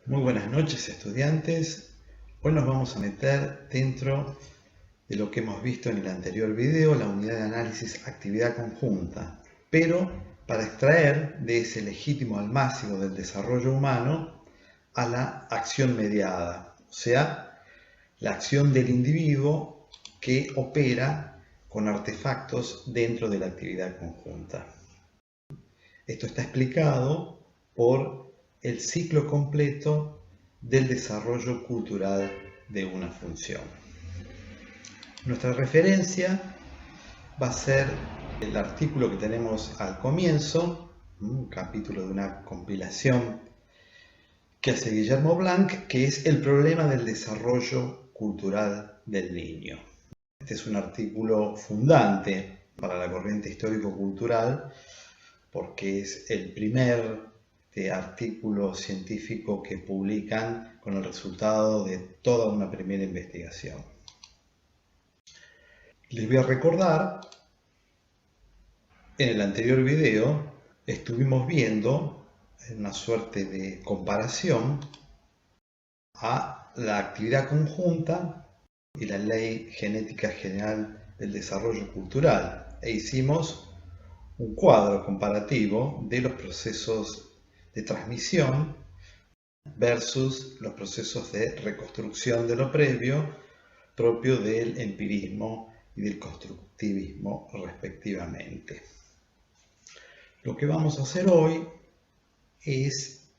Muy buenas noches, estudiantes. Hoy nos vamos a meter dentro de lo que hemos visto en el anterior video, la unidad de análisis actividad conjunta, pero para extraer de ese legítimo almácigo del desarrollo humano a la acción mediada, o sea, la acción del individuo que opera con artefactos dentro de la actividad conjunta. Esto está explicado por el ciclo completo del desarrollo cultural de una función. Nuestra referencia va a ser el artículo que tenemos al comienzo, un capítulo de una compilación que hace Guillermo Blanc, que es el problema del desarrollo cultural del niño. Este es un artículo fundante para la corriente histórico-cultural porque es el primer artículo científico que publican con el resultado de toda una primera investigación. Les voy a recordar, en el anterior video estuvimos viendo una suerte de comparación a la actividad conjunta y la Ley Genética General del Desarrollo Cultural e hicimos un cuadro comparativo de los procesos de transmisión versus los procesos de reconstrucción de lo previo, propio del empirismo y del constructivismo respectivamente. Lo que vamos a hacer hoy es,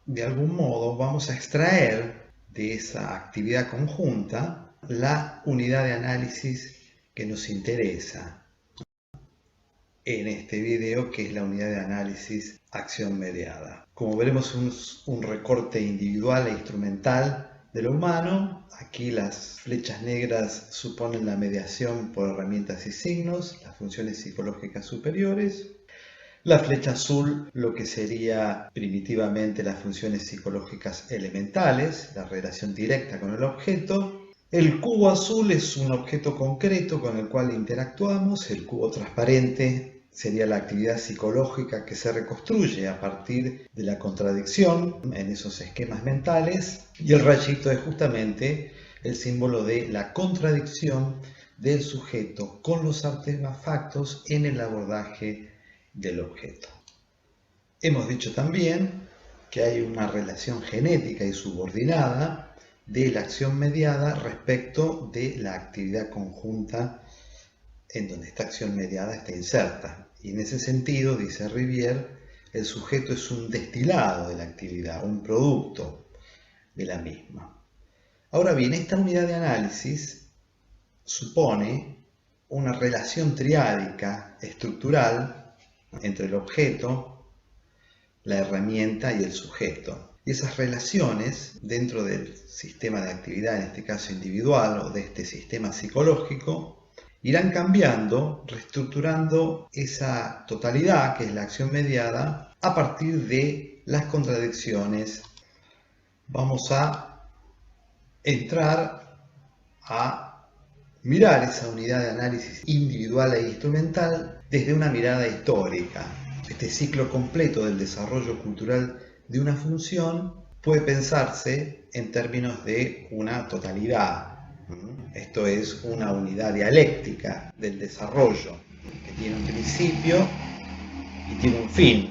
de algún modo, vamos a extraer de esa actividad conjunta la unidad de análisis que nos interesa en este video, que es la unidad de análisis acción mediada. Como veremos, un recorte individual e instrumental de lo humano. Aquí las flechas negras suponen la mediación por herramientas y signos, las funciones psicológicas superiores. La flecha azul, lo que sería primitivamente las funciones psicológicas elementales, la relación directa con el objeto. El cubo azul es un objeto concreto con el cual interactuamos. El cubo transparente sería la actividad psicológica que se reconstruye a partir de la contradicción en esos esquemas mentales. Y el rayito es justamente el símbolo de la contradicción del sujeto con los artefactos en el abordaje del objeto. Hemos dicho también que hay una relación genética y subordinada de la acción mediada respecto de la actividad conjunta en donde esta acción mediada está inserta. Y en ese sentido, dice Rivière, el sujeto es un destilado de la actividad, un producto de la misma. Ahora bien, esta unidad de análisis supone una relación triádica estructural entre el objeto, la herramienta y el sujeto. Y esas relaciones dentro del sistema de actividad, en este caso individual, o de este sistema psicológico, irán cambiando, reestructurando esa totalidad que es la acción mediada a partir de las contradicciones. Vamos a entrar a mirar esa unidad de análisis individual e instrumental desde una mirada histórica. Este ciclo completo del desarrollo cultural de una función puede pensarse en términos de una totalidad. Esto es una unidad dialéctica del desarrollo que tiene un principio y tiene un fin,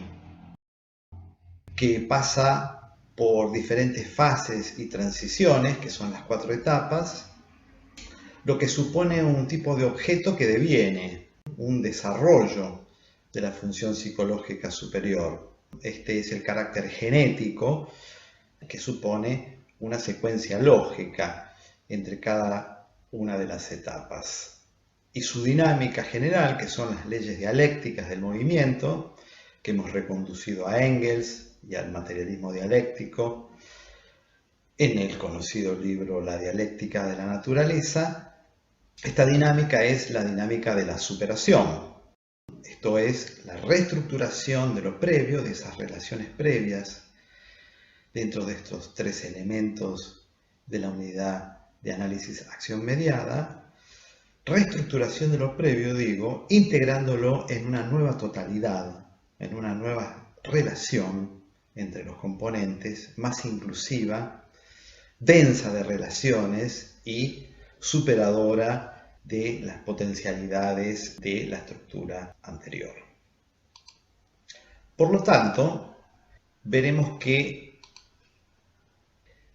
que pasa por diferentes fases y transiciones, que son las 4 etapas, lo que supone un tipo de objeto que deviene, un desarrollo de la función psicológica superior. Este es el carácter genético que supone una secuencia lógica entre cada una de las etapas. Y su dinámica general, que son las leyes dialécticas del movimiento, que hemos reconducido a Engels y al materialismo dialéctico, en el conocido libro La dialéctica de la naturaleza. Esta dinámica es la dinámica de la superación. Esto es la reestructuración de lo previo, de esas relaciones previas, dentro de estos 3 elementos de la unidad de análisis acción mediada. Reestructuración de lo previo, digo, integrándolo en una nueva totalidad, en una nueva relación entre los componentes, más inclusiva, densa de relaciones y superadora de las potencialidades de la estructura anterior. Por lo tanto, veremos que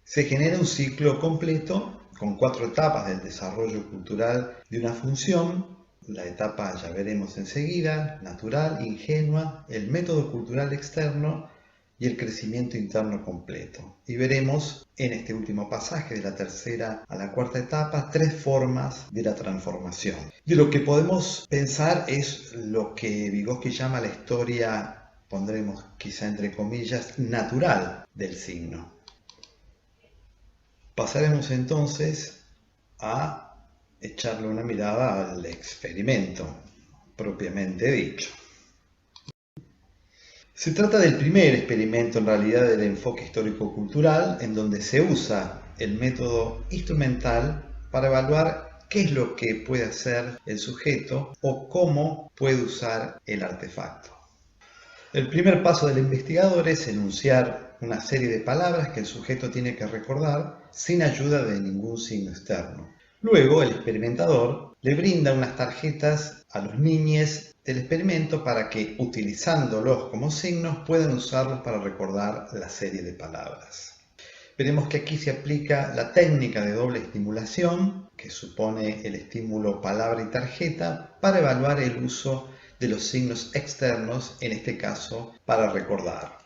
se genera un ciclo completo con 4 etapas del desarrollo cultural de una función. La etapa, ya veremos enseguida, natural, ingenua, el método cultural externo y el crecimiento interno completo. Y veremos en este último pasaje, de la tercera a la cuarta etapa, 3 formas de la transformación. De lo que podemos pensar es lo que Vygotsky llama la historia, pondremos quizá entre comillas, natural del signo. Pasaremos entonces a echarle una mirada al experimento propiamente dicho. Se trata del primer experimento en realidad del enfoque histórico-cultural, en donde se usa el método instrumental para evaluar qué es lo que puede hacer el sujeto o cómo puede usar el artefacto. El primer paso del investigador es enunciar una serie de palabras que el sujeto tiene que recordar sin ayuda de ningún signo externo. Luego, el experimentador le brinda unas tarjetas a los niños del experimento para que, utilizándolos como signos, puedan usarlos para recordar la serie de palabras. Veremos que aquí se aplica la técnica de doble estimulación, que supone el estímulo palabra y tarjeta, para evaluar el uso de los signos externos, en este caso para recordar.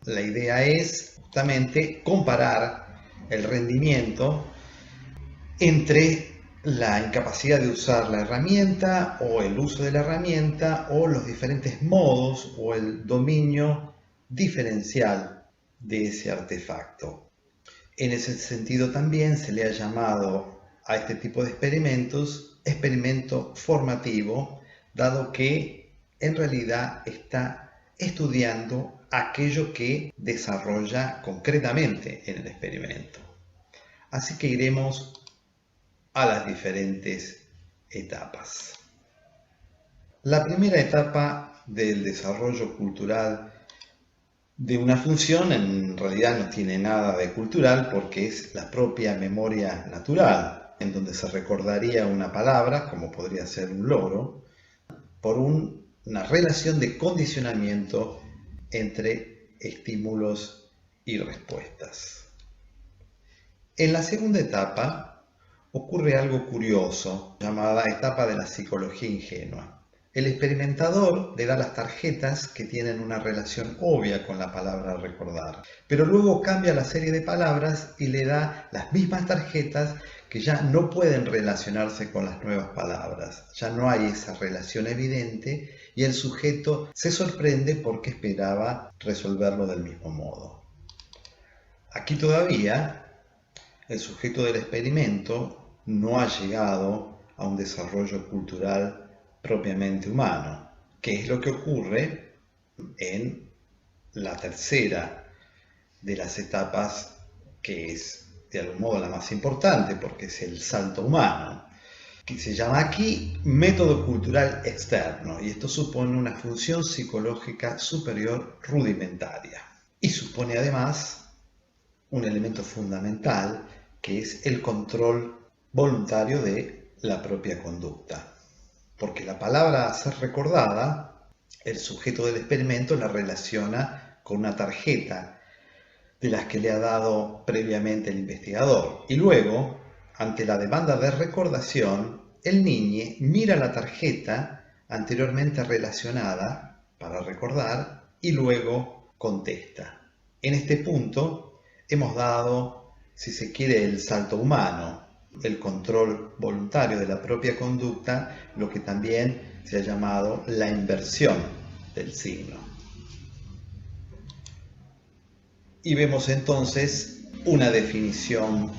La idea es justamente comparar el rendimiento entre la incapacidad de usar la herramienta o el uso de la herramienta o los diferentes modos o el dominio diferencial de ese artefacto. En ese sentido también se le ha llamado a este tipo de experimentos experimento formativo, dado que en realidad está estudiando aquello que desarrolla concretamente en el experimento. Así que iremos a las diferentes etapas. La primera etapa del desarrollo cultural de una función en realidad no tiene nada de cultural porque es la propia memoria natural, en donde se recordaría una palabra, como podría ser un loro, por una relación de condicionamiento entre estímulos y respuestas. En la segunda etapa ocurre algo curioso, llamada etapa de la psicología ingenua. El experimentador le da las tarjetas que tienen una relación obvia con la palabra a recordar, pero luego cambia la serie de palabras y le da las mismas tarjetas que ya no pueden relacionarse con las nuevas palabras. Ya no hay esa relación evidente y el sujeto se sorprende porque esperaba resolverlo del mismo modo. Aquí todavía el sujeto del experimento no ha llegado a un desarrollo cultural propiamente humano, que es lo que ocurre en la tercera de las etapas, que es de algún modo la más importante porque es el salto humano, que se llama aquí método cultural externo, y esto supone una función psicológica superior rudimentaria y supone además un elemento fundamental que es el control voluntario de la propia conducta. Porque la palabra a ser recordada, el sujeto del experimento la relaciona con una tarjeta de las que le ha dado previamente el investigador. Y luego, ante la demanda de recordación, el niño mira la tarjeta anteriormente relacionada para recordar y luego contesta. En este punto hemos dado, si se quiere, el salto humano, el control voluntario de la propia conducta, lo que también se ha llamado la inversión del signo. Y vemos entonces una definición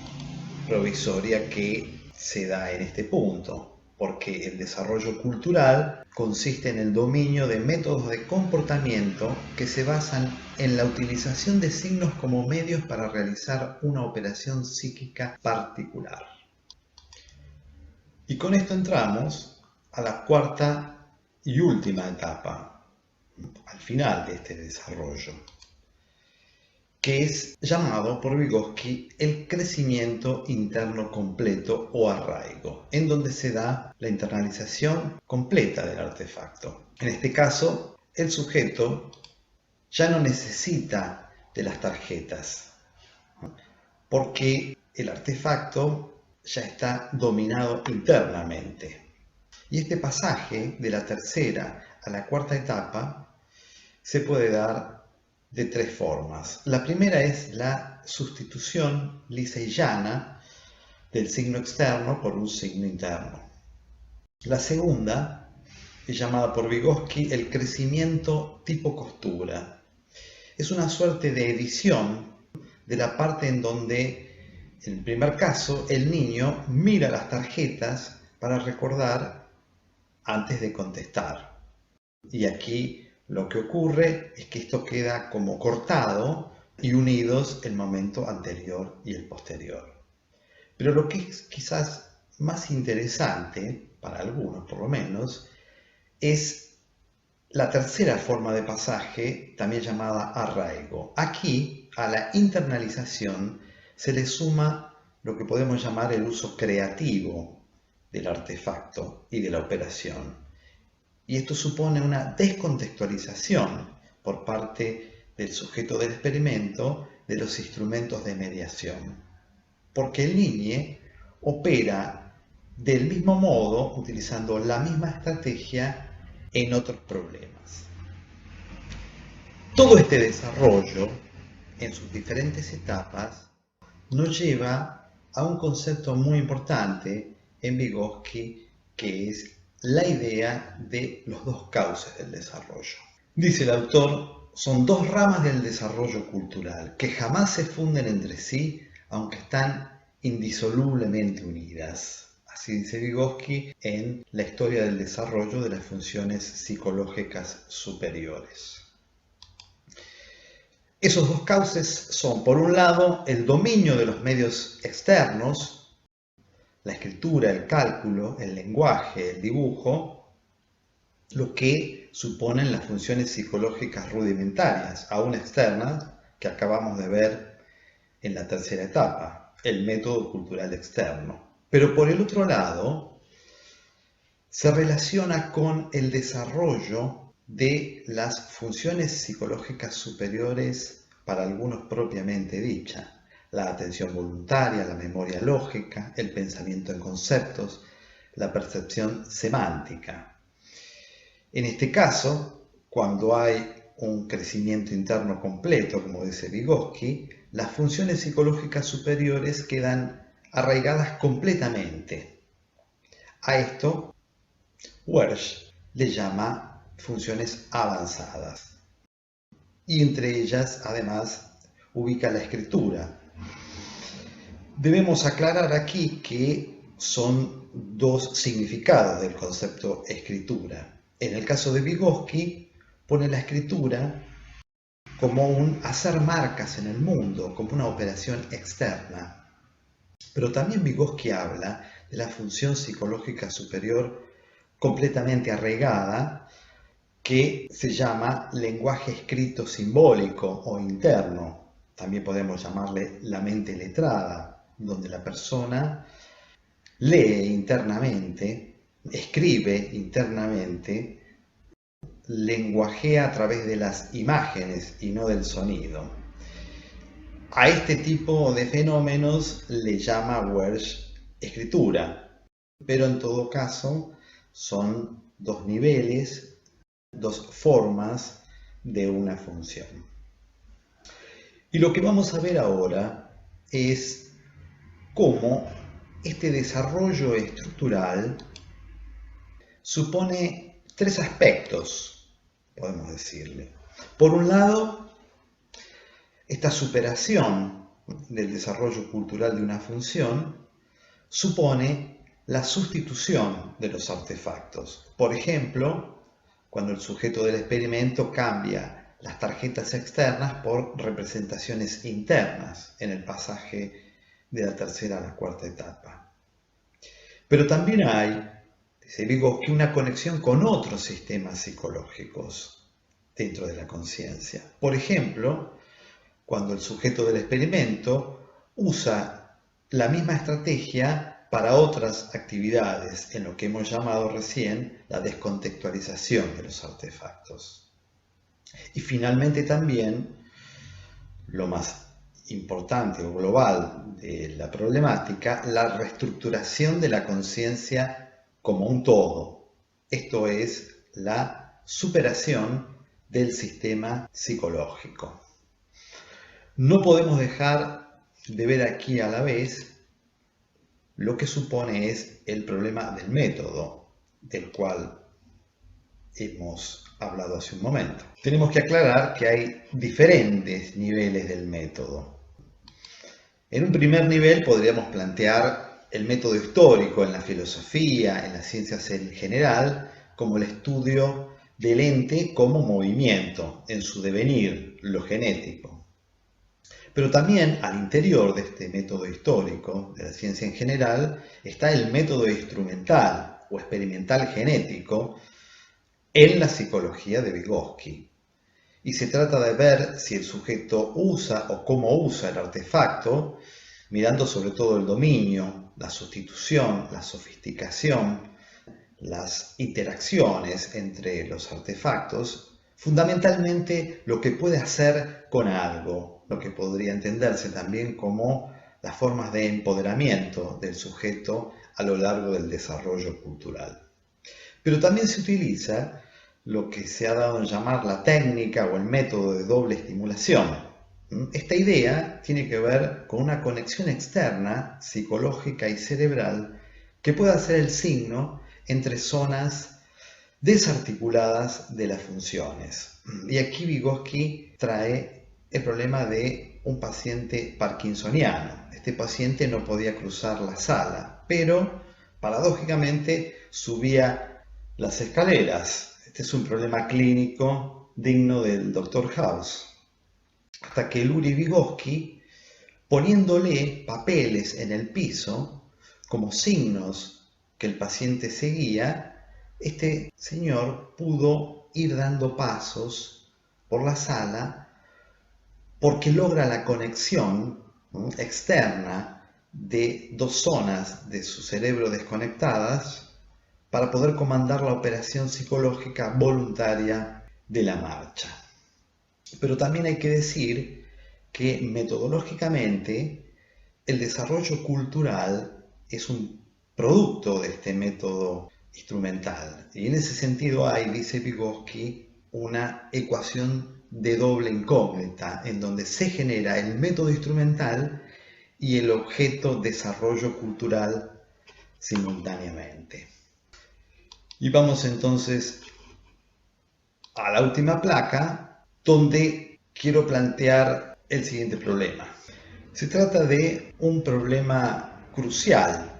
provisoria que se da en este punto, porque el desarrollo cultural consiste en el dominio de métodos de comportamiento que se basan en la utilización de signos como medios para realizar una operación psíquica particular. Y con esto entramos a la cuarta y última etapa, al final de este desarrollo. que es llamado por Vygotsky el crecimiento interno completo o arraigo, en donde se da la internalización completa del artefacto. En este caso, el sujeto ya no necesita de las tarjetas, porque el artefacto ya está dominado internamente. Y este pasaje de la tercera a la cuarta etapa se puede dar de tres formas. La primera es la sustitución lisa y llana del signo externo por un signo interno. La segunda es llamada por Vygotsky el crecimiento tipo costura. Es una suerte de edición de la parte en donde, en el primer caso, el niño mira las tarjetas para recordar antes de contestar. Y aquí lo que ocurre es que esto queda como cortado y unidos el momento anterior y el posterior. Pero lo que es quizás más interesante, para algunos por lo menos, es la tercera forma de pasaje, también llamada arraigo. Aquí, a la internalización, se le suma lo que podemos llamar el uso creativo del artefacto y de la operación. Y esto supone una descontextualización por parte del sujeto del experimento de los instrumentos de mediación. Porque el niño opera del mismo modo, utilizando la misma estrategia en otros problemas. Todo este desarrollo, en sus diferentes etapas, nos lleva a un concepto muy importante en Vygotsky, que es la idea de los dos cauces del desarrollo. Dice el autor, son dos ramas del desarrollo cultural que jamás se funden entre sí, aunque están indisolublemente unidas. Así dice Vygotsky en La historia del desarrollo de las funciones psicológicas superiores. Esos dos cauces son, por un lado, el dominio de los medios externos, la escritura, el cálculo, el lenguaje, el dibujo, lo que suponen las funciones psicológicas rudimentarias, aún externas, que acabamos de ver en la tercera etapa, el método cultural externo. Pero por el otro lado, se relaciona con el desarrollo de las funciones psicológicas superiores, para algunos propiamente dichas. La atención voluntaria, la memoria lógica, el pensamiento en conceptos, la percepción semántica. En este caso, cuando hay un crecimiento interno completo, como dice Vygotsky, las funciones psicológicas superiores quedan arraigadas completamente. A esto, Wersch le llama funciones avanzadas. Y entre ellas, además, ubica la escritura. Debemos aclarar aquí que son dos significados del concepto escritura. En el caso de Vygotsky, pone la escritura como un hacer marcas en el mundo, como una operación externa. Pero también Vygotsky habla de la función psicológica superior completamente arraigada, que se llama lenguaje escrito simbólico o interno. También podemos llamarle la mente letrada, donde la persona lee internamente, escribe internamente, lenguajea a través de las imágenes y no del sonido. A este tipo de fenómenos le llama Wersch escritura, pero en todo caso son dos niveles, dos formas de una función. Y lo que vamos a ver ahora es cómo este desarrollo estructural supone tres aspectos, podemos decirle. Por un lado, esta superación del desarrollo cultural de una función supone la sustitución de los artefactos. Por ejemplo, cuando el sujeto del experimento cambia las tarjetas externas por representaciones internas en el pasaje de la tercera a la cuarta etapa. Pero también hay, dice Vygotsky, una conexión con otros sistemas psicológicos dentro de la conciencia. Por ejemplo, cuando el sujeto del experimento usa la misma estrategia para otras actividades, en lo que hemos llamado recién la descontextualización de los artefactos. Y finalmente también, lo más importante o global de la problemática, la reestructuración de la conciencia como un todo. Esto es la superación del sistema psicológico. No podemos dejar de ver aquí a la vez lo que supone es el problema del método, del cual hemos hablado hace un momento. Tenemos que aclarar que hay diferentes niveles del método. En un primer nivel podríamos plantear el método histórico en la filosofía, en las ciencias en general, como el estudio del ente como movimiento, en su devenir, lo genético. Pero también al interior de este método histórico, de la ciencia en general, está el método instrumental o experimental genético en la psicología de Vygotsky. Y se trata de ver si el sujeto usa o cómo usa el artefacto, mirando sobre todo el dominio, la sustitución, la sofisticación, las interacciones entre los artefactos, fundamentalmente lo que puede hacer con algo, lo que podría entenderse también como las formas de empoderamiento del sujeto a lo largo del desarrollo cultural. Pero también se utiliza lo que se ha dado en llamar la técnica o el método de doble estimulación. Esta idea tiene que ver con una conexión externa, psicológica y cerebral, que puede ser el signo entre zonas desarticuladas de las funciones. Y aquí Vygotsky trae el problema de un paciente parkinsoniano. Este paciente no podía cruzar la sala, pero paradójicamente subía las escaleras. Este es un problema clínico digno del Dr. House. Hasta que Yuri Vygotsky, poniéndole papeles en el piso como signos que el paciente seguía, este señor pudo ir dando pasos por la sala porque logra la conexión externa de dos zonas de su cerebro desconectadas para poder comandar la operación psicológica voluntaria de la marcha. Pero también hay que decir que metodológicamente el desarrollo cultural es un producto de este método instrumental. Y en ese sentido hay, dice Vygotsky, una ecuación de doble incógnita en donde se genera el método instrumental y el objeto desarrollo cultural simultáneamente. Y vamos entonces a la última placa, donde quiero plantear el siguiente problema. Se trata de un problema crucial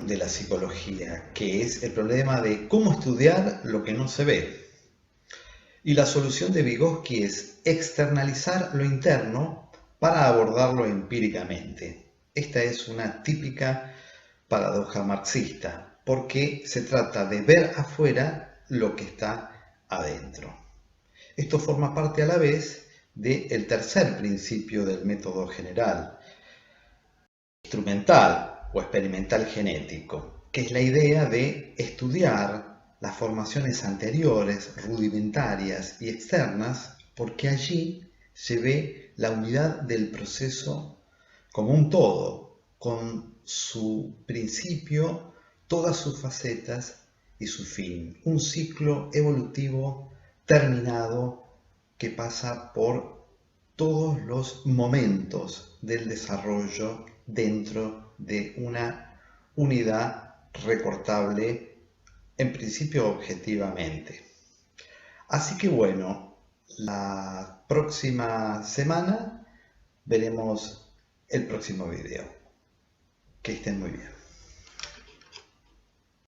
de la psicología, que es el problema de cómo estudiar lo que no se ve. Y la solución de Vygotsky es externalizar lo interno para abordarlo empíricamente. Esta es una típica paradoja marxista, porque se trata de ver afuera lo que está adentro. Esto forma parte a la vez del tercer principio del método general, instrumental o experimental genético, que es la idea de estudiar las formaciones anteriores, rudimentarias y externas, porque allí se ve la unidad del proceso como un todo, con su principio, todas sus facetas y su fin. Un ciclo evolutivo terminado que pasa por todos los momentos del desarrollo dentro de una unidad recortable, en principio objetivamente. Así que bueno, la próxima semana veremos el próximo video. Que estén muy bien.